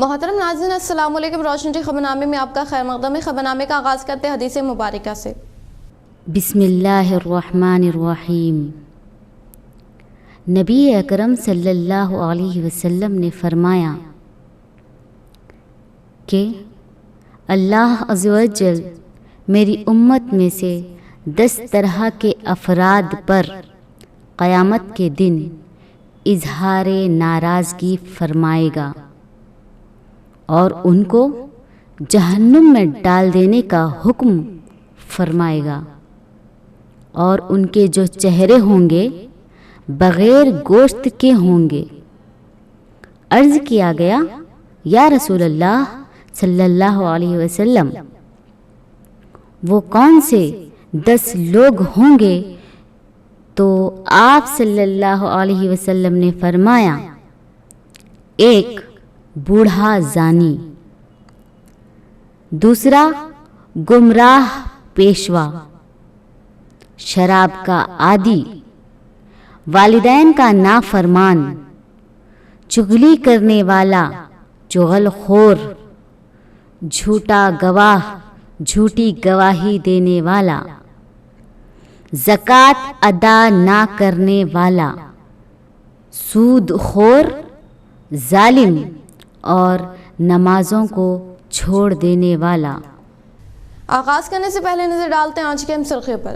محترم ناظرین السلام علیکم۔ روشن ٹی خبرنامے میں آپ کا خیر مقدم ہے۔ خبرنامے کا آغاز کرتے ہیں حدیث مبارکہ سے۔ بسم اللہ الرحمن الرحیم۔ نبی اکرم صلی اللہ علیہ وسلم نے فرمایا کہ اللہ عز و جل میری امت میں سے 10 طرح کے افراد پر قیامت کے دن اظہار ناراضگی فرمائے گا اور ان کو جہنم میں ڈال دینے کا حکم فرمائے گا، اور ان کے جو چہرے ہوں گے بغیر گوشت کے ہوں گے۔ عرض کیا گیا یا رسول اللہ صلی اللہ علیہ وسلم، وہ کون سے 10 لوگ ہوں گے؟ تو آپ صلی اللہ علیہ وسلم نے فرمایا، 1 بوڑھا زانی، 2 گمراہ پیشوا، شراب کا عادی، والدین کا نافرمان، چغلی کرنے والا، چغل خور، جھوٹا گواہ، جھوٹی گواہی دینے والا، زکوٰۃ ادا نہ کرنے والا، سود خور، ظالم اور نمازوں کو چھوڑ دینے والا۔ آغاز کرنے سے پہلے نظر ڈالتے ہیں آج کے اہم سرخیوں پر۔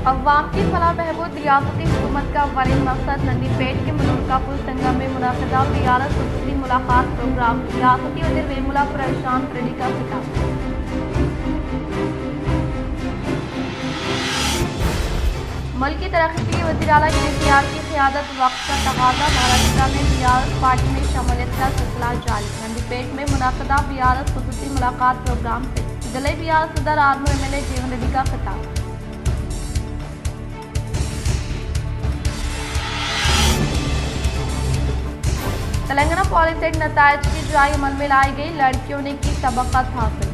عوام کی فلاح بہبود ریاستی حکومت کا اولین مقصد نندی پیٹ کے منورکا پور سنگم میں منعقدہ زیارت خصوصی ملاقات پروگرام۔ ریاستی وزیر ویمولا پرشانت ریڈی کا خطاب۔ ملک کی ترقی کے لیے وزیر اعلیٰ KCR کی قیادت وقت کا تقاضا۔ مہاراشٹر میں بیارس پارٹی میں شمولیت کا سلسلہ جاری۔ نندی پیٹ میں منعقدہ بیارس خصوصی ملاقات پروگرام سے ضلع بیارس صدر آرمور MLA جیون ریڈی کا خطاب۔ تلنگانہ پولی سیٹ نتائج کی جائے عمل میں لائی گئی، لڑکیوں نے کی سبقت حاصل۔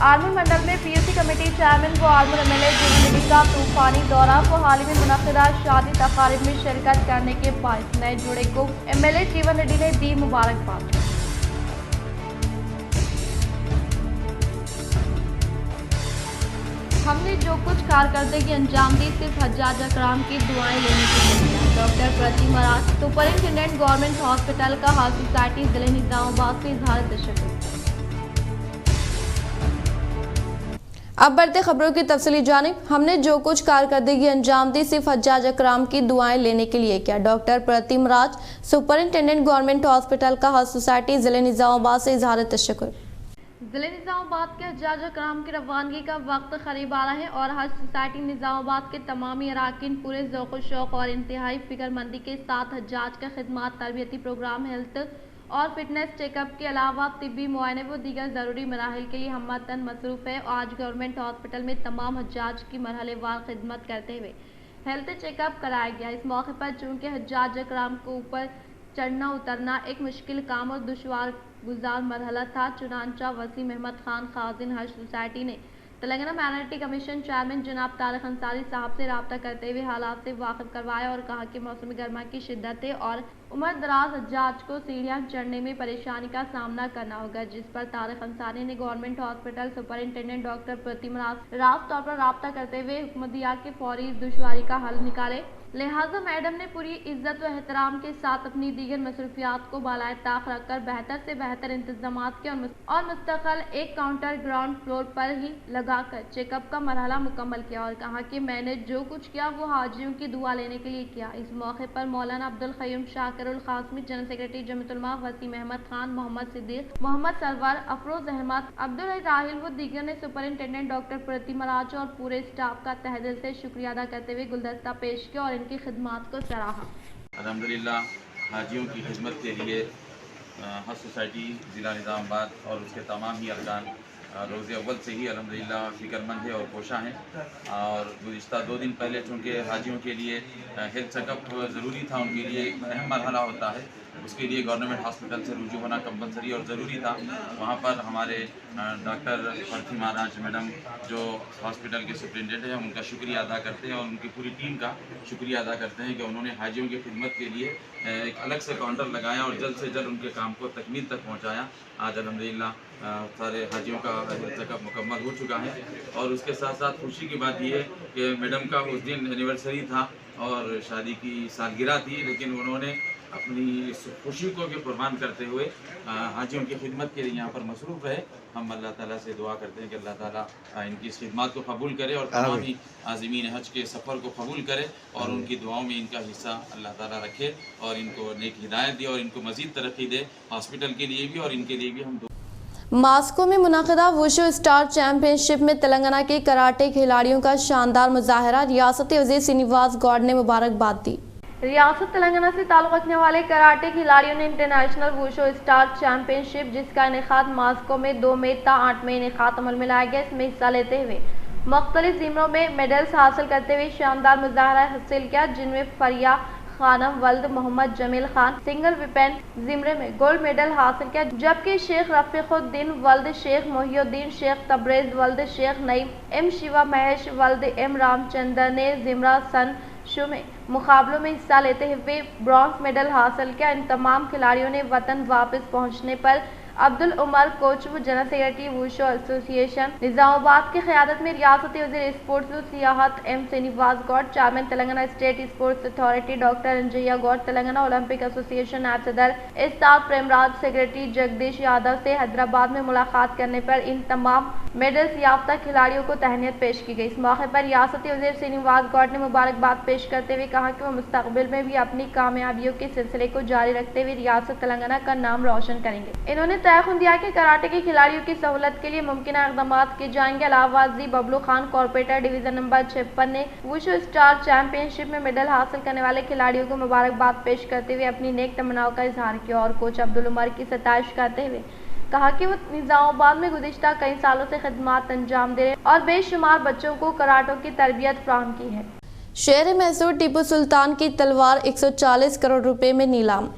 آرمور منڈل میں PUC کمیٹی چیئرمین کو آرمور MLA جیون ریڈی کا طوفانی دورہ۔ کو حال ہی میں منعقدہ شادی تقاریب میں شرکت کرنے کے باعث نئے جوڑے کو MLA جیون ریڈی نے دی مبارکباد۔ ہم نے جو کچھ کارکردگی انجام دی صرف حجاج اکرام کی دعائیں لینے کے لیے کیا۔ ڈاکٹر پرتیم راج، سپرنٹینڈنٹ گورنمنٹ ہاسپٹل کا ہارٹ سوسائٹی ضلع نظام آباد سے اظہار تشکر۔ اب بڑھتے خبروں کی تفصیلی جانب۔ ہم نے جو کچھ کارکردگی انجام دی صرف حجاج اکرام کی دعائیں لینے کے لیے کیا۔ ڈاکٹر پرتیم راج، سپرنٹینڈنٹ گورنمنٹ ہاسپٹل کا ہارٹ سوسائٹی ضلع نظام آباد سے اظہار تشکر۔ ضلع نظام آباد کے حجاج اکرام کی روانگی کا وقت قریب آ رہا ہے اور حج سوسائٹی نظام آباد کے تمامی اراکین پورے ذوق و شوق اور انتہائی فکر مندی کے ساتھ حجاج کا خدمات، تربیتی پروگرام، ہیلتھ اور فٹنس چیک اپ کے علاوہ طبی معائنے و دیگر ضروری مراحل کے لیے ہمہ مصروف ہے۔ آج گورنمنٹ ہاسپٹل میں تمام حجاج کی مرحلے وار خدمت کرتے ہوئے ہیلتھ چیک اپ کرایا گیا۔ اس موقع پر چونکہ حجاج اکرام کو اوپر چڑھنا اترنا ایک مشکل کام اور دشوار گزار مرحلہ تھا، چنانچہ وسیم احمد خان خازن حج سوسائٹی نے تلنگانہ مائنارٹی کمیشن چیئرمین جناب طارق انصاری صاحب سے رابطہ کرتے ہوئے حالات سے واقف کروایا اور کہا کہ موسم گرما کی شدت ہے اور عمر دراز حجاج کو سیڑھیاں چڑھنے میں پریشانی کا سامنا کرنا ہوگا، جس پر طارق انصاری نے گورنمنٹ ہاسپٹل سپرنٹینڈنٹ ڈاکٹر پرتیم راج طور پر رابطہ کرتے ہوئے حکم دیا کہ فوری اس دشواری کا حل نکالے۔ لہٰذا میڈم نے پوری عزت و احترام کے ساتھ اپنی دیگر مصروفیات کو بالائے طاق رکھ کر بہتر سے بہتر انتظامات کے اور مستقل ایک کاؤنٹر گراؤنڈ فلور پر ہی لگا کر چیک اپ کا مرحلہ مکمل کیا اور کہا کہ میں نے جو کچھ کیا وہ حاجیوں کی دعا لینے کے لیے کیا۔ اس موقع پر مولانا عبدالقیوم شاکر القاسمی، جنرل سیکرٹری جمعیت علماء وسیم احمد خان، محمد صدیق، محمد سرور، افروز احمد، عبدالعلی راحیل و دیگر نے سپرنٹینڈنٹ ڈاکٹر پرتیم راج اور پورے اسٹاف کا تہہ دل سے شکریہ ادا کرتے ہوئے گلدستہ پیش کیا اور ان کی خدمات کو سراہا۔ الحمدللہ حاجیوں کی خدمت کے لیے حج سوسائٹی ضلع نظام آباد اور اس کے تمام ہی ارکان روز اول سے ہی الحمدللہ فکر مند ہے اور کوشاں ہیں، اور گزشتہ 2 دن پہلے چونکہ حاجیوں کے لیے ہیلتھ چیک اپ ضروری تھا، ان کے لیے ایک اہم مرحلہ ہوتا ہے، उसके लिए गवर्नमेंट हॉस्पिटल से रुजू होना कंपलसरी और ज़रूरी था। वहाँ पर हमारे डॉक्टर प्रतिमा राज मैडम जो हॉस्पिटल के सुप्रिटेंडेंट हैं उनका शुक्रिया अदा करते हैं और उनकी पूरी टीम का शुक्रिया अदा करते हैं कि उन्होंने हाजियों की खिदमत के लिए एक अलग से काउंटर लगाया और जल्द से जल्द उनके काम को तकमील तक पहुँचाया। आज अल्हम्दुलिल्लाह सारे हाजियों का चेकअप मुकम्मल हो चुका है। और उसके साथ साथ खुशी की बात यह है कि मैडम का उस दिन एनिवर्सरी था और शादी की सालगिरह थी, लेकिन उन्होंने अपनी इस खुशी को भी कुर्बान करते हुए हाजियों की खिदमत के लिए यहाँ पर मसरूफ़ रहे। हम अल्लाह ताला से दुआ करते हैं कि अल्लाह ताला इनकी इस खिदमत को कबूल करे और तमाम ही आज़मीन हज के सफ़र को कबूल करे और उनकी दुआओं में इनका हिस्सा अल्लाह ताला रखे और इनको नेक हिदायत दे और इनको मज़ीद तरक्की दे, हॉस्पिटल के लिए भी और इनके लिए भी हम मास्को में मुनक़िदा वुशु स्टार चैंपियनशिप में तेलंगाना के कराटे खिलाड़ियों का शानदार मुजाहरा, रियासती वज़ीर श्रीनिवास गौड़ ने मुबारकबाद दी। रियासत तेलंगाना से ताल्लुक़ रखने वाले कराटे खिलाड़ियों ने इंटरनेशनल वुशु स्टार चैंपियनशिप जिसका इनेकाद मास्को में 2 मई ता 8 मई इनेकाद अमल में लाया गया, इसमें हिस्सा लेते हुए मुख्तलिफ ज़िमरों में मेडल्स हासिल करते हुए शानदार मुजाहरा हासिल किया, जिनमें फरिया खानम वल्द मोहम्मद जमील खान सिंगल विपेन ज़िमरे में गोल्ड मेडल हासिल किया, जबकि शेख रफ़ीक़ुद्दीन वल्द शेख मोहिउद्दीन शेख तब्रेज़ वल्द शेख नईम एम शिवा महेश वल्द एम रामचंद्र ने ज़िमरा सन शो में मुकाबलों में हिस्सा लेते हुए ब्रॉन्ज मेडल हासिल किया। इन तमाम खिलाड़ियों ने वतन वापस पहुंचने पर अब्दुल उमर कोचबू general secretary wushu association Nizamabad की क़यादत में रियासती वज़ीर स्पोर्ट्स व सियाहत M Srinivas Goud, chairman Telangana state sports authority doctor Anjaiah Goud, Telangana Olympic association नायब सदर इस्ताद प्रेमराज, सेक्रेटरी जगदीश यादव से हैदराबाद में मुलाकात करने पर इन तमाम मेडल्स याफ्ता खिलाड़ियों को तहनीत पेश की गई। इस मौके पर रियासती वज़ीर श्रीनिवास गौड़ ने मुबारकबाद पेश करते हुए कहा कि वो मुस्तक़बिल में भी अपनी कामयाबियों के सिलसिले को जारी रखते हुए रियासत तेलंगाना का नाम रोशन करेंगे। इन्होंने तयख़ुन दिया कि कराटे के खिलाड़ियों की सहूलत के लिए मुमकिन इक़दाम किए जाएंगे। अलावाजी Bablu Khan corporator division number 56 ने वुशु स्टार चैंपियनशिप में मेडल हासिल करने वाले खिलाड़ियों को मुबारकबाद पेश करते हुए अपनी नेक तमन्नाओं का इजहार किया और कोच अब्दुल उमर की सताइश करते हुए कहा कि वो निज़ामाबाद में गुज़िश्ता कई सालों से खिदमत अंजाम दे रहे और बेशुमार बच्चों को कराटों की तरबियत फराहम की है। शहर मैसूर टीपू सुल्तान की तलवार 140 करोड़ रुपए में नीलाम।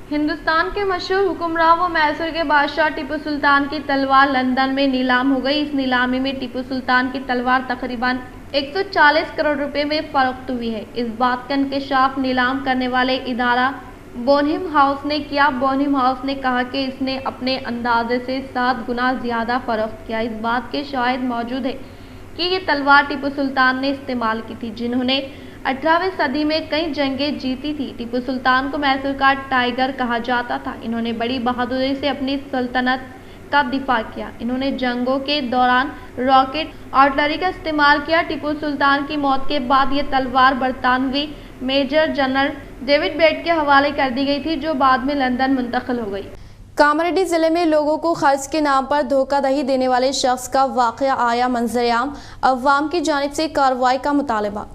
हिंदुस्तान के मशहूर हुक्मरान व मैसूर के बादशाह टीपू सुल्तान की तलवार लंदन में नीलाम हो गई। इस नीलामी में टीपू सुल्तान की तलवार तकरीबन 140 करोड़ रुपए में फरोख्त हुई है। इस बात का इंकशाफ नीलाम करने वाले इदारा बोनहिम हाउस ने किया। बोनहिम हाउस ने कहा कि इसने अपने अंदाजे से 7 गुना ज़्यादा फरोख्त किया। इस बात के शाहिद मौजूद है कि ये तलवार टीपू सुल्तान ने इस्तेमाल की थी, जिन्होंने 18वीं सदी में कई जंगें जीती थी। टीपू सुल्तान को मैसूर का टाइगर कहा जाता था। इन्होंने बड़ी बहादुरी से अपनी सल्तनत का दिफा किया। इन्होंने जंगों के दौरान रॉकेट आर्टिलरी का इस्तेमाल किया। टीपू सुल्तान की मौत के बाद ये तलवार बरतानवी मेजर जनरल डेविड बेट के हवाले कर दी गई थी, जो बाद में लंदन मुंतकिल हो गई। कामारेड्डी जिले में लोगों को खर्च के नाम पर धोखाधड़ी देने वाले शख्स का वाक़या आया मंजरेआम, अवाम की जानिब से कार्रवाई का मुतालबा।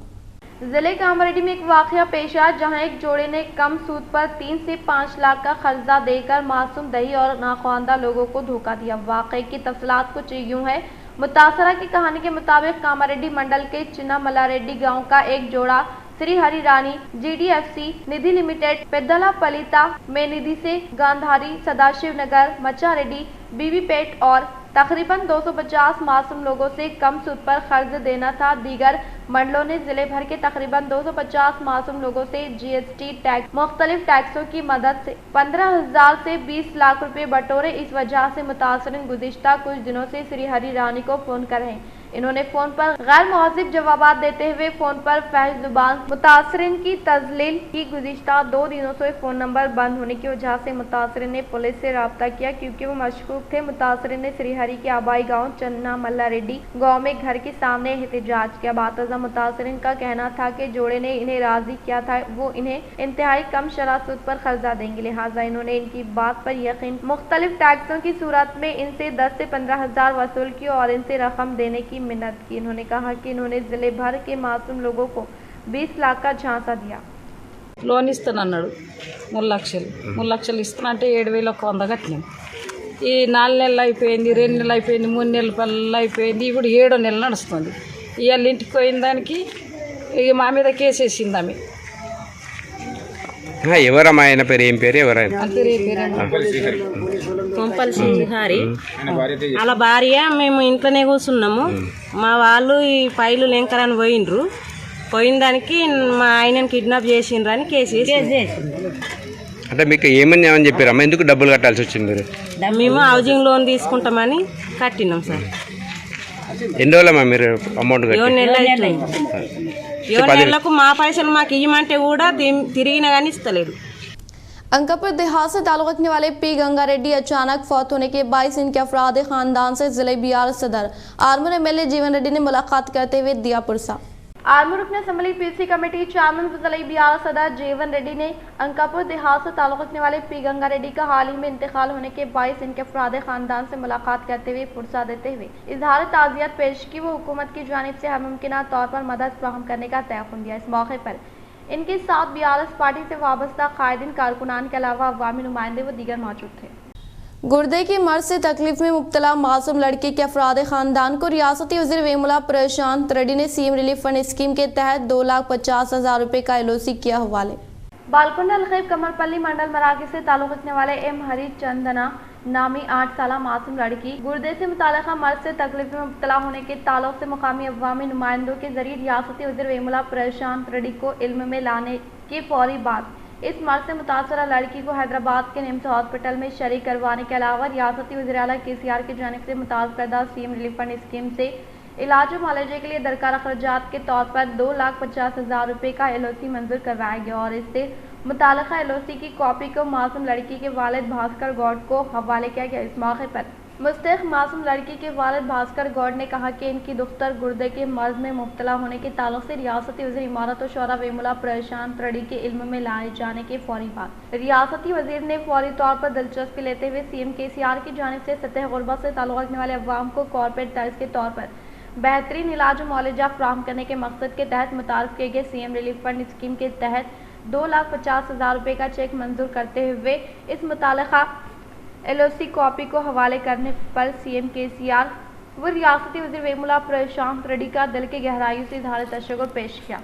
जिले कामारेड्डी में एक वाक़या पेश आया जहां एक जोड़े ने कम सूद पर 3 से 5 लाख का कर्जा देकर मासूम दही और नाख्वानदा लोगों को धोखा दिया। वाक़े की तफसीलात कुछ यूँ है। मुतासरा की कहानी के मुताबिक कामारेड्डी मंडल के चिन्ना मल्लारेड्डी गाँव का एक जोड़ा श्री हरि रानी GDFC निधि लिमिटेड पेद्दला पलिता में निधि से गांधारी सदाशिव नगर मच्चारेड्डी बीबीपेट और तकरीबन 250 मासूम लोगों से कम सूद पर कर्ज देना था। दीगर मंडलों ने जिले भर के तकरीबन 250 मासूम लोगों से GST टैक्स मुख्तलिफ टैक्सों की मदद से 15,000 से 20 लाख रुपए बटोरे। इस वजह से मुतासरीन गुज़िश्ता कुछ दिनों से श्री हरि रानी को फोन कर रहे हैं। इन्होंने फोन पर गैर मुहज़्ज़िब जवाबात देते हुए फोन पर फहश जुबान मुतासरीन की तज़लील की। गुज़िश्ता 2 दिनों से फ़ोन नंबर बंद होने की वजह से मुतासरीन ने पुलिस से रब्ता किया, क्योंकि वो मशकूक थे। मुतासरीन ने श्रीहरि के आबाई गाँव चन्ना मल्लारेड्डी गाँव में घर के सामने एहतजाज किया। बातज़ा मुतासरीन का कहना था कि जोड़े ने इन्हें राज़ी किया था, वो इन्हें इंतहाई कम शरह सूद पर कर्जा देंगे, लिहाजा इन्होंने इनकी बात पर यकीन मुख्तलिफ टैक्सों की सूरत में इनसे 10 से 15,000 वसूल की और इनसे रकम देने की मिन्नत की। इन्होंने कहा कि इन्होंने जिले भर के मासूम लोगों को 20 लाख का झांसा दिया। లోన్ ఇస్తానన్నాడు 3 లక్షలు ఇస్తున్నా అంటే 7,100 కట్టినాం. ఈ 4 నెలలు అయిపోయింది, 2 నెలలు అయిపోయింది, 3 నెలల పనులు అయిపోయింది, ఇప్పుడు 7వ నెల నడుస్తుంది. ఇవాళ ఇంటికి పోయిన దానికి ఇక మా మీద కేసు వేసింది ఆమె. ఎవరమ్మా ఆయన పేరు ఏం పేరు ఎవరైనా కొంపల్ సింహారి అలా భార్య మేము ఇంట్లోనే కూర్చున్నాము. మా వాళ్ళు ఈ పైలు లెంకరని పోయిండ్రు. పోయిన దానికి మా ఆయనని కిడ్నాప్ చేసిండ్రు అని కేసు అంటే మీకు ఏమని చెప్పారమ్మా? ఎందుకు డబ్బులు కట్టాల్సి వచ్చింది మీరు? మేము హౌసింగ్ లోన్ తీసుకుంటామని కట్టినాం సార్. ఎన్ని రోజులమ్మా మీరు అమౌంట్ కట్టి? 7 నెలలు అవుతుంది. 7 నెలలకు మా పైసలు మాకు ఇవ్వమంటే కూడా తిరిగినా కానీ ఇస్తలేడు. अंकापुर देहात से ताल्लुक रखने वाले पी गंगा रेड्डी अचानक फौत होने के बायस इनके अफराद खानदान से जिले बिहार सदर आर्मूर एमएलए जीवन रेड्डी ने मुलाकात करते हुए दिया पुरसा। आर्मूर रुकन असम्बली पीसी कमेटी चेयरमैन जिले बिहार सदर जीवन रेड्डी ने अंकापुर देहात से ताल्लुक रखने वाले पी गंगा रेड्डी का हाल ही में इंतकाल होने के बायस इनके अफराद खानदान से मुलाकात करते हुए पुरसा देते हुए इजहार ताज़ियत पेश की। वो हुकूमत की जानिब से हर मुमकिन तौर पर मदद फराहम करने का तयक़ुन दिया। इस मौके पर इनके साथ बीआरएस पार्टी से वाबस्ता कायदीन कारकुनान के अलावा अवामी नुमाइंदे व दीगर मौजूद थे। गुर्दे की मर्ज से तकलीफ में मुब्तला मासूम लड़की के अफराद खानदान को रियासती वज़ीर वेमुला प्रशांत रेड्डी ने सीएम रिलीफ फंड स्कीम के तहत 2,50,000 रुपये का एलओसी किया हवाले। बालकुंडा अलखैब कमरपल्ली मंडल मराकज से ताल्लुक़ रखने वाले एम हरी चंदना नामी 8 साल मासूम लड़की गुर्दे से मुताल्लिक़ मर्ज से तकलीफ में मुब्तला होने के ताल्लुक़ से मुकामी अवामी नुमाइंदों के जरिए रियासती वज़ीर वेमुला प्रशांत रेड्डी को इल्म में लाने की फौरी बात इस मर्ज से मुतासरा लड़की को हैदराबाद के निम्स हॉस्पिटल में शरीक करवाने के अलावा रियासती वज़ीर आला KCR की जानिब से मुताज़ करदा सीएम रिलीफ फंड स्कीम से इलाज व मुआलजे के लिए दरकार अखराजात के तौर पर 2,50,000 रुपये का एलओसी मंजूर करवाया गया और इससे मुताल्लिक़ा एलओसी की कॉपी को मासूम लड़की के वालिद भास्कर गौड़ को हवाले किया गया। इस मौके पर मुस्तैक़ मासूम लड़की के वालिद भास्कर गौड़ ने कहा कि इनकी दुख्तर गुर्दे के मर्ज में मुब्तला होने के ताल्लुक़ से रियासती वज़ीर इमारत और शौरा वेमुला प्रशांत रेड्डी के इल्म में लाए जाने के फौरी बाद रियासती वज़ीर ने फौरी तौर पर दिलचस्पी लेते हुए सीएम KCR की जानिब से सतह गुरबत से ताल्लुक़ रखने वाले अवाम को कॉर्पोरेट तर्ज के तौर पर बेहतरीन इलाज मुआलजा फराहम करने के मकसद के तहत मुतारफ़ किए गए सीएम रिलीफ फंड स्कीम के तहत 2,50,000 रुपये का चेक मंजूर करते हुए इस मुताल्लिक़ा एलओसी कॉपी को हवाले करने पर सीएम KCR व रियासती वज़ीर वेमुला प्रशांत रेड्डी का दिल के गहराइयों से इज़हार तशक्कुर पेश किया।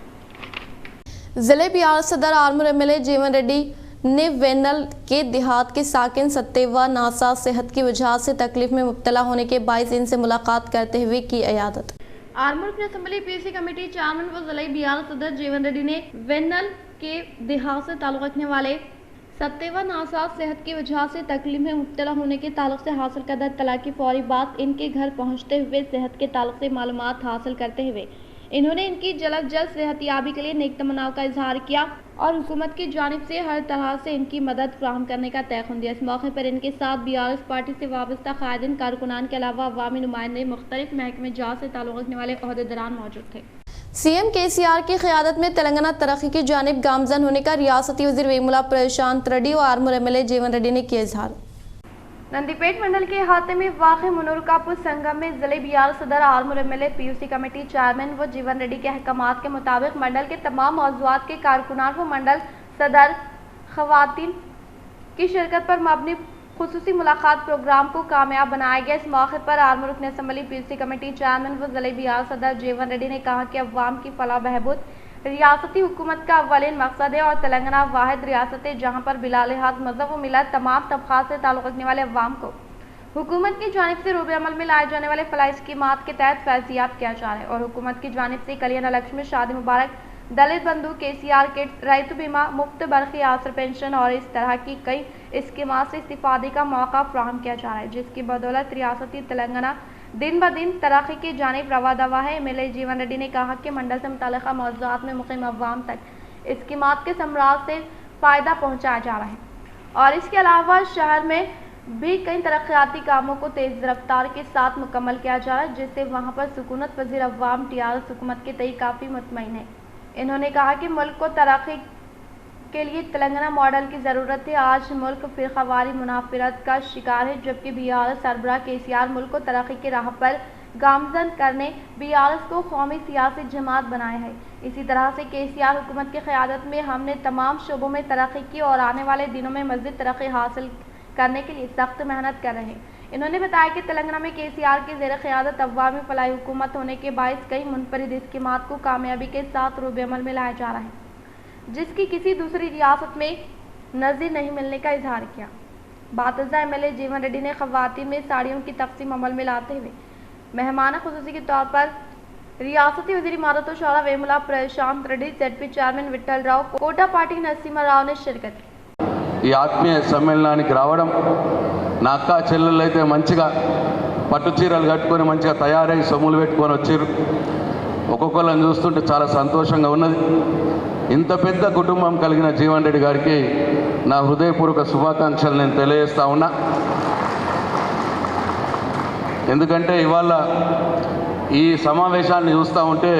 जिले बिहार सदर आर्मूर एमएलए जीवन रेड्डी ने वेनल के देहात के साकिन सत्तेवा नासा सेहत की वजह से तकलीफ में मुब्तला होने के बायस इनसे मुलाकात करते हुए की इयादत। आर्मूर रुकन असम्बली पीसी कमेटी चेयरमैन व जिले बिहार सदर जीवन रेड्डी ने वेनल के देहात से ताल्लुक़ रखने वाले सत्तेवा नासा सेहत की वजह से तकलीफ में मुब्तला होने के ताल्लुक़ से हासिल करदा इत्तला की फौरी बात इनके घर पहुँचते हुए सेहत के ताल्लुक़ से मालूमात हासिल करते हुए इन्होंने इनकी जल्द सेहतियाबी के लिए नेक तमन्नाओं का इजहार किया और हुकूमत की जानिब से हर तरह से इनकी मदद फराहम करने का तयक़ुन दिया। इस मौके पर इनके साथ बीआरएस पार्टी से वाबस्ता कायदीन कारकुनान के अलावा अवामी नुमाइंदे मुख्तलिफ महकमे जात से ताल्लुक़ रखने वाले ओहदेदारान मौजूद थे। सीएम KCR की क़यादत में तेलंगाना तरक्की की जानिब गामजन होने का रियासती वज़ीर वेमुला प्रशांत रेड्डी और आर्मूर एमएलए जीवन रेड्डी ने किया इजहार। नंदीपेट मंडल के अहाते में वाक़ मुनूरकापुर संगम में जिले बिहार सदर Armoor MLA PUC committee chairman व जीवन रेड्डी के अहकामात के मुताबिक मंडल के तमाम मौज़ूआत के कारकुनान व मंडल सदर ख़वातीन की शिरकत पर मबनी खुसूसी मुलाकात प्रोग्राम को कामयाब बनाया गया। इस मौके पर आर्मूर रुकन असम्बली PUC कमेटी चेयरमैन व जिले बिहार सदर जीवन रेड्डी ने कहा कि अवाम की फलाह बहबूद रियासती हुकूमत का अव्वलीन मकसद है और तेलंगाना वाहिद रियासत है जहाँ पर बिला लिहाज मज़हब व मिलत तमाम तबक़ात से ताल्लुक़ रखने वाले अवाम को हुकूमत की जानिब से रूबे अमल में लाए जाने वाले फलाही स्कीमात के तहत फैज़याब किया जा रहा है और हुकूमत की जानिब से कल्याण लक्ष्मी शादी मुबारक दलित बंधु KCR किट रैतु बीमा मुफ्त बरखी आसर पेंशन और इस तरह की कई स्कीमात से इस्तिफादे का मौका फराहम किया जा रहा है जिसकी बदौलत रियासती तेलंगाना दिन ब दिन तरक्की की जानिब रवा दवा है। एमएलए जीवन रेड्डी ने कहा कि मंडल से मुताल्लिक़ा मौज़ूआत में मुक़ीम अवाम तक स्कीमात के समराज से फ़ायदा पहुँचाया जा रहा है और इसके अलावा शहर में भी कई तरक्याती कामों को तेज़ रफ्तार के साथ मुकम्मल किया जा रहा है जिससे वहाँ पर सुकूनत पज़ीर अवाम TRS हुकूमत के तई काफ़ी मुतमईन है। इन्होंने कहा कि मुल्क को तरक्की के लिए तेलंगाना मॉडल की ज़रूरत है। आज मुल्क फ़िरक़ावारी मुनाफिरत का शिकार है जबकि BRS सरबराह KCR मुल्क को तरक्की की राह पर गामजन करने BRS को कौमी सियासी जमात बनाया है। इसी तरह से KCR हुकूमत की क़यादत में हमने तमाम शोबों में तरक्की की और आने वाले दिनों में मज़ीद तरक्की हासिल करने के लिए सख्त मेहनत कर रहे हैं। इन्होंने बताया कि तेलंगाना में KCR की ज़ेर क़यादत अवामी फलाही हुकूमत होने के बायस कई मुनफरिद स्कीमात को कामयाबी के साथ रूबे अमल में लाया जा रहा है। जिसकी किसी दूसरी रियासत में नज़ीर नहीं मिलने का इजहार किया। बातज़ा एमएलए जीवन रेड्डी ने ख़वातीन में साड़ियों की तक़सीम अमल में लाते हुए मेहमान खुसूसी के तौर पर रियासती वज़ीर इमारत और शौरा Vemula Prashant Reddy, ZP chairman Vitthal Rao, Kota party Narasimha Rao ने शिरकत की। ఈ ఆత్మీయ సమ్మేళనానికి రావడం, నా అక్క చెల్లెళ్ళు అయితే మంచిగా పట్టు చీరలు కట్టుకొని మంచిగా తయారై సొమ్ములు పెట్టుకొని వచ్చారు. ఒక్కొక్కళ్ళని చూస్తుంటే చాలా సంతోషంగా ఉన్నది. ఇంత పెద్ద కుటుంబం కలిగిన జీవన్ రెడ్డి గారికి నా హృదయపూర్వక శుభాకాంక్షలు నేను తెలియజేస్తా ఉన్నా. ఎందుకంటే ఇవాళ ఈ సమావేశాన్ని చూస్తూ ఉంటే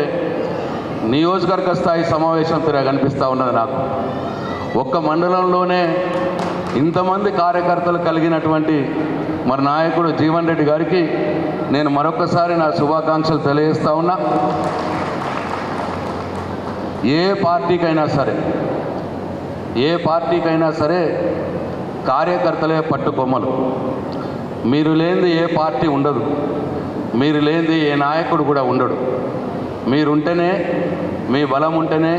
నియోజకవర్గ స్థాయి సమావేశం తిరిగి కనిపిస్తూ ఉన్నది నాకు. ఒక్క మండలంలోనే ఇంతమంది కార్యకర్తలు కలిగినటువంటి మరి నాయకుడు జీవన్ రెడ్డి గారికి నేను మరొకసారి నా శుభాకాంక్షలు తెలియజేస్తా ఉన్నా. ఏ పార్టీకైనా సరే కార్యకర్తలే పట్టుకొమ్మలు. మీరు లేనిది ఏ పార్టీ ఉండదు, మీరు లేనిది ఏ నాయకుడు కూడా ఉండడు. మీరుంటేనే, మీ బలం ఉంటేనే,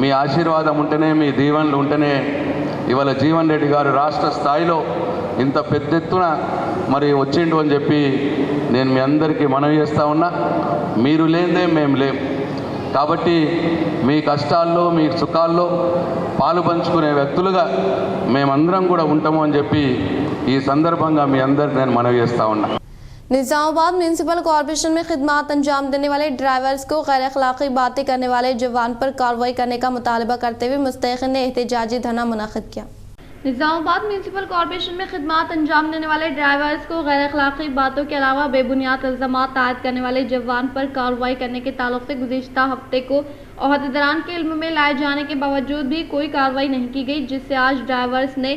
మీ ఆశీర్వాదం ఉంటేనే, మీ దీవెనలు ఉంటేనే ఇవాళ జీవన్ రెడ్డి గారు రాష్ట్ర స్థాయిలో ఇంత పెద్ద ఎత్తున మరి వచ్చిండు అని చెప్పి నేను మీ అందరికీ మనవి చేస్తూ ఉన్నా. మీరు లేనిదే మేము లేం. కాబట్టి మీ కష్టాల్లో, మీ సుఖాల్లో పాలు పంచుకునే వ్యక్తులుగా మేమందరం కూడా ఉంటాము అని చెప్పి ఈ సందర్భంగా మీ అందరికి నేను మనవి చేస్తూ ఉన్నా. निज़ामाबाद म्यूनसिपल कॉरपोरेशन में खिदमत अंजाम देने वाले ड्राइवर्स को गैर अखलाकी बातें करने वाले जवान पर कार्रवाई करने का मुतालबा करते हुए मुस्तैक़िन ने एहतजाजी धरना मुनक़िद किया। निज़ामाबाद म्यूनसिपल कॉरपोरेशन में खिदमत अंजाम देने वाले ड्राइवर्स को गैर अखलाकी बातों के अलावा बेबुनियाद इल्ज़ामात आयद करने वाले जवान पर कार्रवाई करने के ताल्लुक़ से गुज़िश्ता हफ्ते को ओहदेदारान के इल्म में लाए जाने के बावजूद भी कोई कार्रवाई नहीं की गई, जिससे आज ड्राइवर्स ने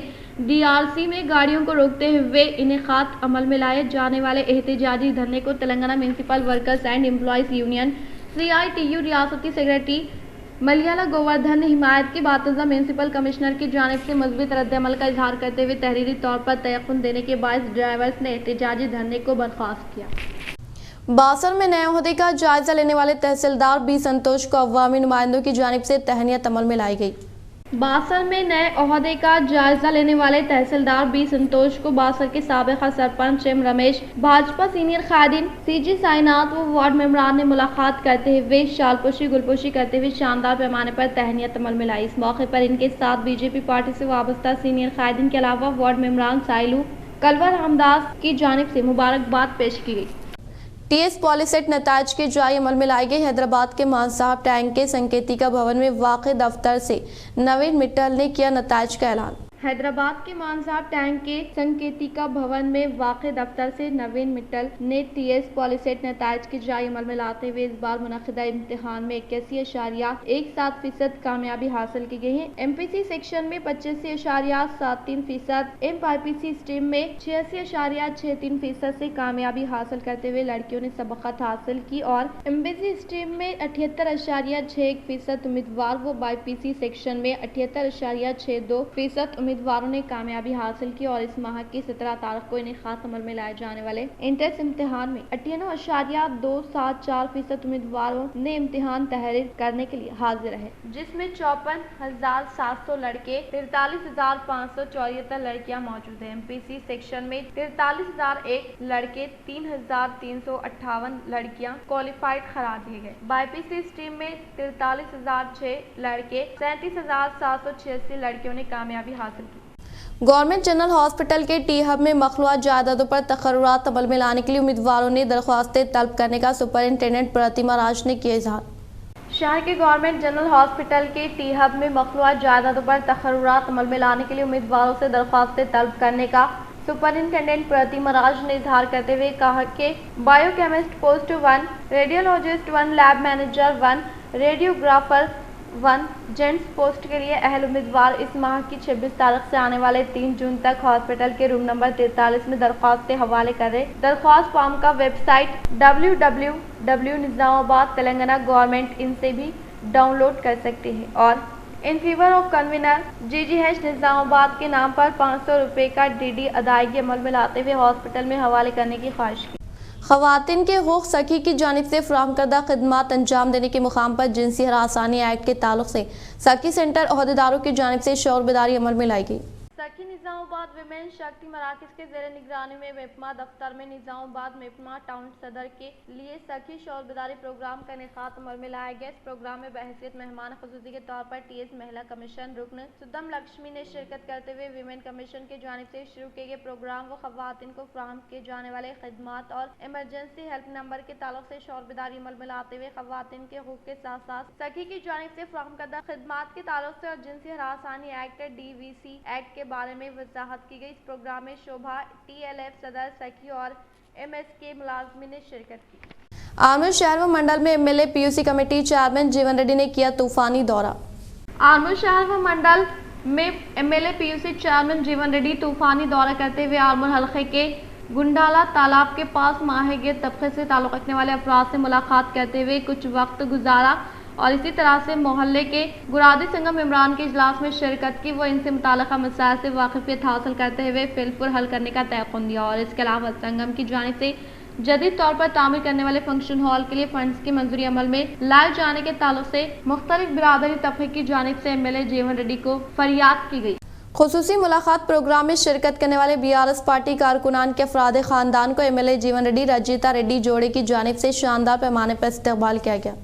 DRC में गाड़ियों को रोकते हुए इनेकाद अमल में लाए जाने वाले एहतजाजी धरने को Telangana municipal workers and employees union CITU रियासती सेक्रेटरी मलयाला गोवर्धन ने हिमायत की बातज़ा म्यूनसिपल कमिश्नर की जानिब से मज़बूत रद्द-ए-अमल का इजहार करते हुए तहरीरी तौर पर तयक़ुन देने के बायस ड्राइवर्स ने एहतजाजी धरने को बर्खास्त किया। बासर में नए ओहदे का जायजा लेने वाले तहसीलदार B संतोष को अवामी नुमाइंदों की जानिब से तहनीत अमल में लाई गई। बासर में नए ओहदे का जायजा लेने वाले तहसीलदार B संतोष को बासर के साबिक़ा सरपंच M रमेश, भाजपा सीनियर कायदीन CG साइनाथ व वार्ड मेंबरान ने मुलाकात करते हुए शालपोशी गुलपोशी करते हुए शानदार पैमाने पर तहनीत अमल में लाई। इस मौके पर इनके साथ BJP पार्टी से वाबस्ता सीनियर कायदीन के अलावा वार्ड मेंबरान साइलू कलवर रामदास की जानिब से मुबारकबाद पेश की गई। TS पॉलिसेट नताज के जारी अमल में लाई गई। हैदराबाद के मान साहब टैंक के संकेतिका भवन में वाक़ दफ्तर से नवीन मित्तल ने किया नताज का ऐलान। हैदराबाद के मान साहब टैंक के संकेतिका भवन में वाक़ दफ्तर से नवीन मित्तल ने TS पॉलिसेट नताज के जारी अमल में लाते हुए इस बार मुनक़िदा इम्तिहान में 81.17% कामयाबी हासिल की गई है। MPC सेक्शन में 85.73%, MPPC स्ट्रीम में 86.63% से कामयाबी हासिल करते हुए लड़कियों ने सबक़त हासिल की और MPC स्ट्रीम में 78.61% उम्मीदवार व BPC सेक्शन में 78.62% उम्मीदवारों ने कामयाबी हासिल की और इस माह की 17 तारीख को इनेकाद अमल में लाए जाने वाले इंट्रेंस इम्तिहान में 98.274% उम्मीदवारों ने इम्तिहान तहरीर करने के लिए हाजिर रहे, जिसमें 54,700 लड़के 43,574 लड़कियां मौजूद हैं। MPC सेक्शन में 43,001 लड़के 3,358 लड़कियां क्वालिफाइड करार दिए गए। BPC स्ट्रीम में 43,006 लड़के 37,786 लड़कियों ने कामयाबी हासिल की। गवर्नमेंट जनरल हॉस्पिटल के टी हब में मखलूआत जायदादों पर तकर्रुरात अमल में लाने के लिए उम्मीदवारों ने दरख्वास्तें तलब करने का सुपरिंटेंडेंट प्रतिमा राज ने किया इजहार। शहर के गवर्नमेंट जनरल हॉस्पिटल के टी हब में मखलूआत जायदादों पर तकर्रुरात अमल में लाने के लिए उम्मीदवारों से दरख्वास्तें तलब करने का सुपरिंटेंडेंट प्रतिमा राज ने इजहार करते हुए कहा कि biochemist post 1, radiologist 1, lab manager 1, radiographer 1 gents post के लिए अहल उम्मीदवार इस माह की 26 तारीख से आने वाले 3 जून तक हॉस्पिटल के रूम नंबर 43 में दरख्वास्तें हवाले कर रहे। दरख्वास्त फॉर्म का वेबसाइट www.nizamabad तेलंगाना गवर्नमेंट इनसे भी डाउनलोड कर सकते हैं और in favour of convener GGH Nizamabad के नाम पर 500 रुपये का DD अदायगी अमल में लाते हुए हॉस्पिटल में हवाले करने की ख्वाहिश की। ख़वातीन के हुकूक़ सखी की जानिब से फराहम करदा खिदमात अंजाम देने के मुकाम पर जिनसी हरासानी एक्ट के ताल्लुक से सखी सेंटर अहदेदारों की जानिब से शौर बेदारी अमल में लाई गई। सखी निज़ामाबाद विमेन शक्ति मराकज़ के ज़ेर निगरानी में मेपमा दफ्तर में निज़ामाबाद मेपमा टाउन सदर के लिए सखी शौर बेदारी प्रोग्राम का इनेकाद अमल में लाया गया। इस प्रोग्राम में बहैसियत मेहमान ख़ुसूसी के तौर पर TS महिला कमीशन रुकन सुदम लक्ष्मी ने शिरकत करते हुए विमेन कमीशन की जानिब से शुरू किए गए प्रोग्राम व ख़वातीन को फराहम किए जाने वाले खिदमात और इमरजेंसी हेल्प नंबर के ताल्लुक से शौर बेदारी अमल में लाते हुए ख़वातीन के हुकूक़ के साथ साथ सखी की जानिब से फराहम करदा खिदमात के ताल्लुक से और जिनसी हरासानी एक्ट DVC एक्ट के बारे में वजाहत की गई। इस प्रोग्राम में शोभा TLF सदर सखी और MSK मुलाजमी ने शिरकत की। आर्मूर शहर व मंडल में MLA PUC कमेटी चेयरमैन जीवन रेड्डी ने किया तूफानी दौरा। आर्मूर शहर व मंडल में MLA PUC चेयरमैन जीवन रेड्डी तूफानी दौरा करते हुए आर्मूर हल्के के गुंडाला तालाब के पास माहिर तबके से ताल्लुक़ रखने वाले अफराद से मुलाकात करते हुए कुछ वक्त गुजारा और इसी तरह से मोहल्ले के गुरादी संगम इमरान के इजलास में शिरकत की। वो इनसे मुताल्लिक़ा मसाइल से वाक़िफ़ियत हासिल करते हुए फिलफुर हल करने का तयक़ुन दिया और इसके अलावा संगम की जानिब से जदीद तौर पर तामीर करने वाले फंक्शन हॉल के लिए फंड्स की मंजूरी अमल में लाए जाने के ताल्लुक से मुख्तलिफ बिरादरी तबके की जानिब से MLA जीवन रेड्डी को फरियाद की गई। खुसूसी मुलाकात प्रोग्राम में शिरकत करने वाले BRS पार्टी कारकुनान के अफराद ख़ानदान को MLA जीवन रेड्डी रजीता रेड्डी जोड़े की जानिब से शानदार पैमाने पर इस्तकबाल किया गया।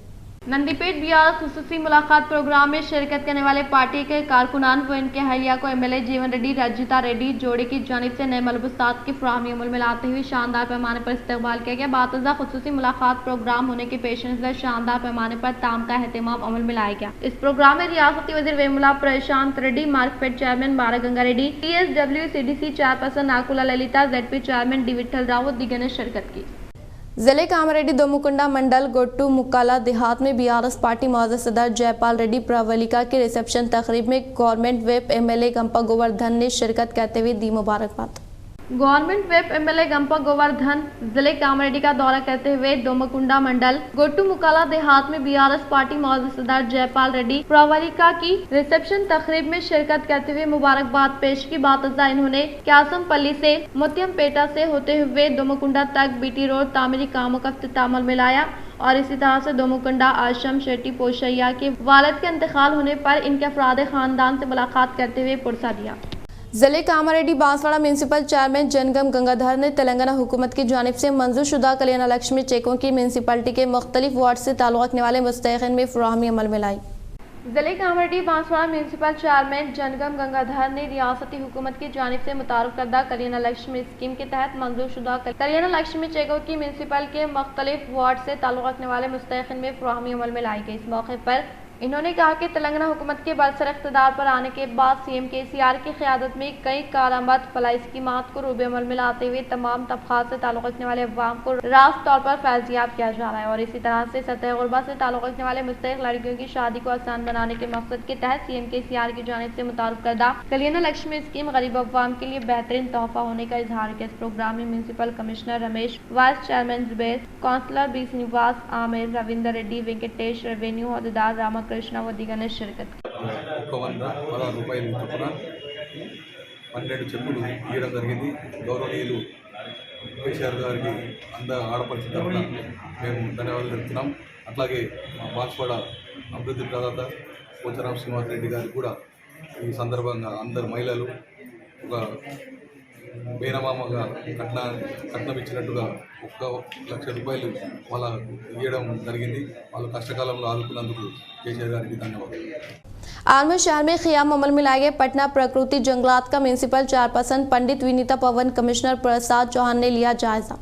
नंदीपेट BRS खुसूसी मुलाकात प्रोग्राम में शिरकत करने वाले पार्टी के कारकुनान व इनके अहलिया को MLA जीवन रेड्डी रजीता रेड्डी जोड़े की जानिब से नए मलबूसात की फराहमी अमल में लाते हुए शानदार पैमाने पर इस्तकबाल किया गया। बातज़ा खुसूसी मुलाकात प्रोग्राम होने के पेश नज़र शानदार पैमाने पर ताम का एहतमाम अमल में लाया गया। इस प्रोग्राम में रियासती वज़ीर Vemula Prashant Reddy, market chairman Baraganga Reddy, TSWCDC chairperson Nakula Lalitha, ZP chairman D Vithal Rao दीगर ने शिरकत की। जिले कामारेड्डी दोमुकुंडा मंडल गोट्टू मुकाला देहात में BRS पार्टी मौजूद सदर जयपाल रेड्डी प्रवलिका की रिसेप्शन तकरीब में government whip MLA Gumpa Govardhan ने शिरकत करते हुए दी मुबारकबाद। Government whip MLA Gumpa Govardhan जिले कामारेड्डी का दौरा करते हुए दोमुकुंडा मंडल गोट्टू मुकाला देहात में BRS पार्टी मौजूद सदर जयपाल रेड्डी प्रवलिका की रिसेप्शन तकरीब में शिरकत करते हुए मुबारकबाद पेश की। बातज़ा इन्होंने क्यासम पल्ली से मुत्यमपेटा से होते हुए दोमुकुंडा तक BT रोड तामीरी कामों का इख्तिताम में लाया और इसी तरह से दोमुकुंडा आशम शेट्टी पोशैया के वालिद के इंतकाल होने पर इनके अफराद खानदान से मुलाकात करते हुए पुरसा दिया। जिले कामारेड्डी बांसवाड़ा म्यूनसिपल चेयरमैन जनगम गंगाधर ने तेलंगाना हुकूमत की जानिब से मंजूर शुदा कल्याण लक्ष्मी चेकों की म्यूनसिपलिटी के मुख्तलिफ वार्ड से ताल्लुक़ रखने वाले मुस्तहिक़ीन में फराहमी अमल में लाई। जिले कामारेड्डी बांसवाड़ा म्यूनसिपल चेयरमैन जनगम गंगाधर ने रियासती हुकूमत की जानिब से मुतारुफ करदा कल्याण लक्ष्मी स्कीम के तहत मंजूर शुदा कल्याण लक्ष्मी चेकों की म्यूनसिपल के मुख्तलिफ वार्ड से ताल्लुक़ रखने वाले मुस्तहिक़ीन में फराहमी अमल में लाई गई। इस मौके पर इन्होंने कहा कि तेलंगाना हुकूमत के बरसर इक़्तिदार पर आने के बाद CM KCR की क़यादत में कई कारआमद फलाही स्कीमात को रूबे अमल में लाते हुए तमाम तबक़ात से ताल्लुक़ रखने वाले अवाम को रास्त तौर पर फैज़याब किया जा रहा है और इसी तरह से सतह ग़ुरबा से ताल्लुक़ रखने वाले मुस्तहिक़ लड़कियों की शादी को आसान बनाने के मकसद के तहत CM KCR की जानिब से मुतारुफ करदा कल्याण लक्ष्मी स्कीम गरीब अवाम के लिए बेहतरीन तोहफ़ा होने का इजहार किया। इस प्रोग्राम में municipal commissioner Ramesh, vice chairman Zubair, councillor B Srinivas, Aamir, Ravinder Reddy, Venkatesh, revenue अहदेदार रामकृष्ण व दीगर ने शिरकत की। 116 రూపాయలు చొప్పున 12 చెక్కులు ఇవ్వడం జరిగింది। గౌరవనీయులు కేసీఆర్ గారికి ఆడపడుచు తరఫున మేము ధన్యవాదాలు తెలుపుతున్నాం। అట్లాగే మా బాన్స్వాడ అభివృద్ధి ప్రదాత పోచారం శ్రీనివాస్ రెడ్డి గారికి కూడా ఈ సందర్భంగా అందరు మహిళలు ఒక మేనమామగా కట్నం ఇచ్చినట్టుగా 1 లక్ష రూపాయలు వాళ్ళ ఇవ్వడం జరిగింది। వాళ్ళు కష్టకాలంలో ఆదుకున్నందుకు కేసీఆర్ గారికి ధన్యవాదాలు। आर्मूर शहर में क़याम अमल में लाए गए पटना प्रकृति जंगलात का म्यूनसिपल चेयरपर्सन पंडित विनीता पवन कमिश्नर प्रसाद चौहान ने लिया जायजा।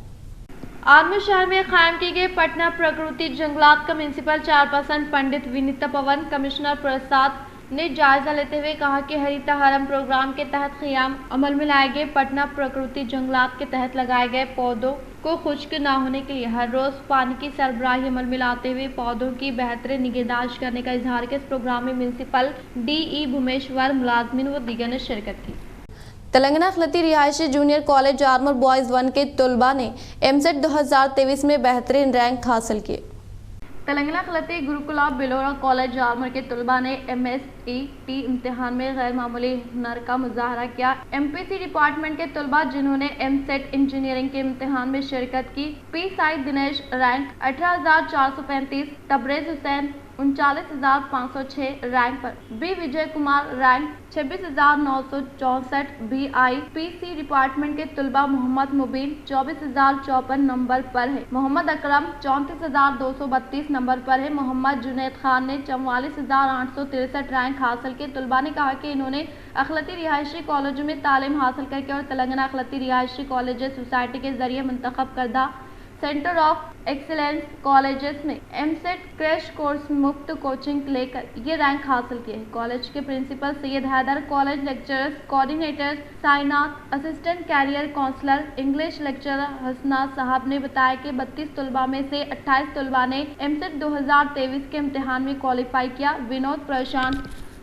आर्मूर शहर में कायम किए गए पटना प्रकृति जंगलात का म्यूनसिपल चेयरपर्सन पंडित विनीता पवन कमिश्नर प्रसाद ने जायजा लेते हुए कहा कि हरिता हरम प्रोग्राम के तहत क़याम अमल में लाए गए पटना प्रकृति जंगलात के तहत लगाए गए पौधों को खुश्क न होने के लिए हर रोज़ पानी की सरबराही अमल में लाते हुए पौधों की बेहतरीन निगहदाश्त करने का इजहार किया। इस प्रोग्राम में म्यूनसिपल DE भूमेश्वर, मुलाजमीन व दीगर ने शिरकत की। तेलंगाना अखिलती रिहायशी जूनियर कॉलेज आर्मूर बॉयज़ 1 के तलबा ने MSET 2023 में बेहतरीन रैंक हासिल किए। तेलंगाना खिलती गुरुकुला बिलोरा कॉलेज आलमर के तलबा ने MSET इम्तिहान में गैर मामूली हुनर का मुजाहरा किया। MPC डिपार्टमेंट के तलबा जिन्होंने MSET इंजीनियरिंग के इम्तिहान में शिरकत की, P Saeed Dinesh rank 18,435, Tabrez Hussain 39,506 rank पर, B Vijay Kumar rank 26,964, BIPC department के तलबा मोहम्मद मुबीन 24,054 नंबर पर है, मोहम्मद अकरम 34,232 नंबर पर है, मोहम्मद जुनैद खान ने 44,863 रैंक हासिल किए। तलबा ने कहा कि इन्होंने अखिलती रिहायशी कॉलेजों में तालीम हासिल करके और तेलंगाना अखिलती रिहायशी कॉलेज सोसाइटी के जरिए मुंतखब करदा सेंटर ऑफ एक्सीलेंस कॉलेजेस में MSET क्रैश कोर्स मुफ्त कोचिंग लेकर ये रैंक हासिल किए। कॉलेज के principal Syed Haider, college lecturers, coordinators Sainath, assistant career counsellor, English lecturer Hasna साहब ने बताया कि 32 तलबा में से 28 तलबा ने MSET 2023 के इम्तिहान में क्वालिफाई किया। विनोद, प्रशांत,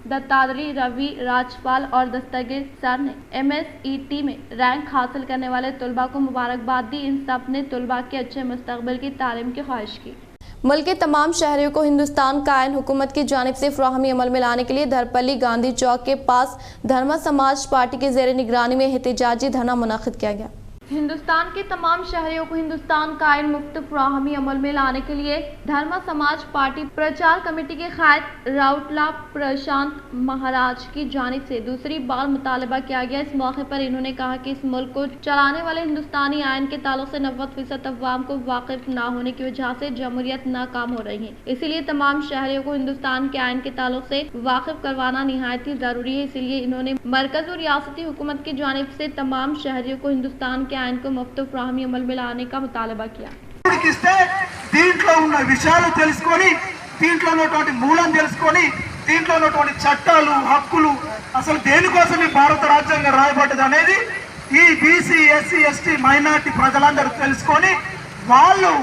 दत्तात्री, रवि, राजपाल और दस्तगीर सर ने MSET में रैंक हासिल करने वाले तलबा को मुबारकबाद दी। इन सब ने तलबा के अच्छे मुस्तकबिल की तालीम की ख्वाहिश की। मुल्क के तमाम शहरियों को हिंदुस्तान कायन हुकूमत की जानिब से फ्राहमी अमल में लाने के लिए धरपल्ली गांधी चौक के पास धर्म समाज पार्टी के ज़ेर निगरानी में एहतजाजी धरना मुनक़िद किया गया। हिंदुस्तान के तमाम शहरियों को हिंदुस्तान कायन मुफ्त फ्राहमी अमल में लाने के लिए धर्म समाज पार्टी प्रचार कमेटी के कायद राउटला प्रशांत महाराज की जानिब से दूसरी बार मुतालबा किया गया। इस मौके पर इन्होंने कहा कि इस मुल्क को चलाने वाले हिंदुस्तानी आयन के ताल्लुक से 90% अवाम को वाकिफ ना होने की वजह से जमहूरियत नाकाम हो रही है। इसीलिए तमाम शहरियों को हिंदुस्तान के आयन के ताल्लुक से वाकिफ करवाना निहायत ही जरूरी है। इसीलिए इन्होंने मरकज और रियासती हुकूमत की जानिब से तमाम शहरियों को हिंदुस्तान आयन को मुफ्त फ्राहमी अमल में लाने का मुतालबा किया। దీంట్లో ఉన్న విషయాలు తెలుసుకొని, దీంట్లో ఉన్నటువంటి మూలం తెలుసుకొని, దీంట్లో ఉన్నటువంటి చట్టాలు, హక్కులు అసలు దేనికోసం ఈ భారత రాజ్యాంగం రాయబడ్డది అనేది ఈ బీసీ, ఎస్సీ, ఎస్టీ, మైనారిటీ ప్రజలందరూ తెలుసుకొని వాళ్ళు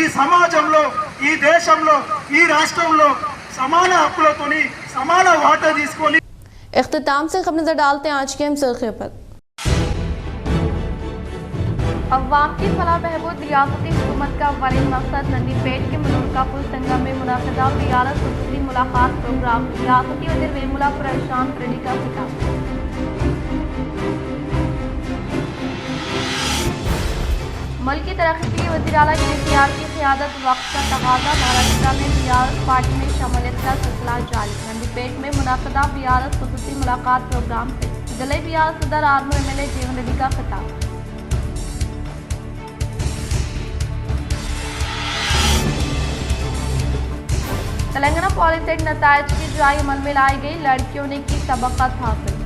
ఈ సమాజంలో, ఈ దేశంలో, ఈ రాష్ట్రంలో సమాన హక్కులతోని సమాన వాటా తీసుకొని। इख्तिताम से खबर नजर डालते हैं आज के हम सुर्खियों पर। अवाम की फलाह बहबूद रियासती हुकूमत का अव्वलिन मकसद नंदीपेट के मुनक्का पुल संगम में मुनाक़िदा ज़ियारत खुसूसी मुलाकात प्रोग्राम। रियासती वज़ीर वेमुला प्रशांत रेड्डी का खिताब। मुल्क की तरक्की के लिए वज़ीर आला केसीआर की क़यादत वक्त का तकाज़ा। महाराष्ट्र में ज़ियारत पार्टी में शमूलियत का सिलसिला जारी। नंदीपेट में मुनाक़िदा ज़ियारत खुसूसी मुलाकात प्रोग्राम से ज़िले बिहार सदर आर्मू MLA जीवन रेड्डी का खिताब। तेलंगाना पॉलिटेक्निक नतायज की जारी अमल में लाई गई, लड़कियों ने की सबकत हासिल।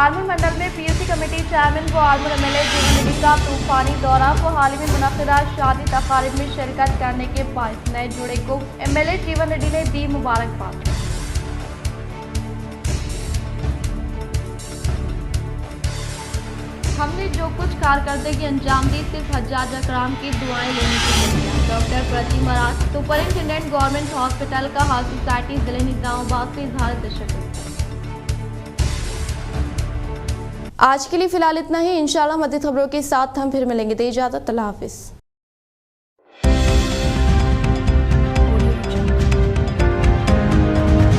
आर्मी मंडल में PUC कमेटी चेयरमैन व आर्मर MLA जीवन रेड्डी का तूफानी दौरा। को हाल ही में मुनक़िदा शादी तकारीब में शिरकत करने के बाइस नए जोड़े को MLA जीवन रेड्डी ने दी मुबारकबाद। हमने जो कुछ कारकर्दगी अंजाम दी सिर्फ हज्जाज अकराम की दुआएं लेने के लिए किया। डॉक्टर प्रतिम राज, सुपरिंटेंडेंट गवर्नमेंट हॉस्पिटल का हाउस सोसाइटी जिले निजामाबाद से इजहार तशक्कुर। आज के लिए फिलहाल इतना ही। इंशाल्लाह मज़ीद खबरों के साथ हम फिर मिलेंगे। दे इजाज़त, अल्लाह हाफिज़।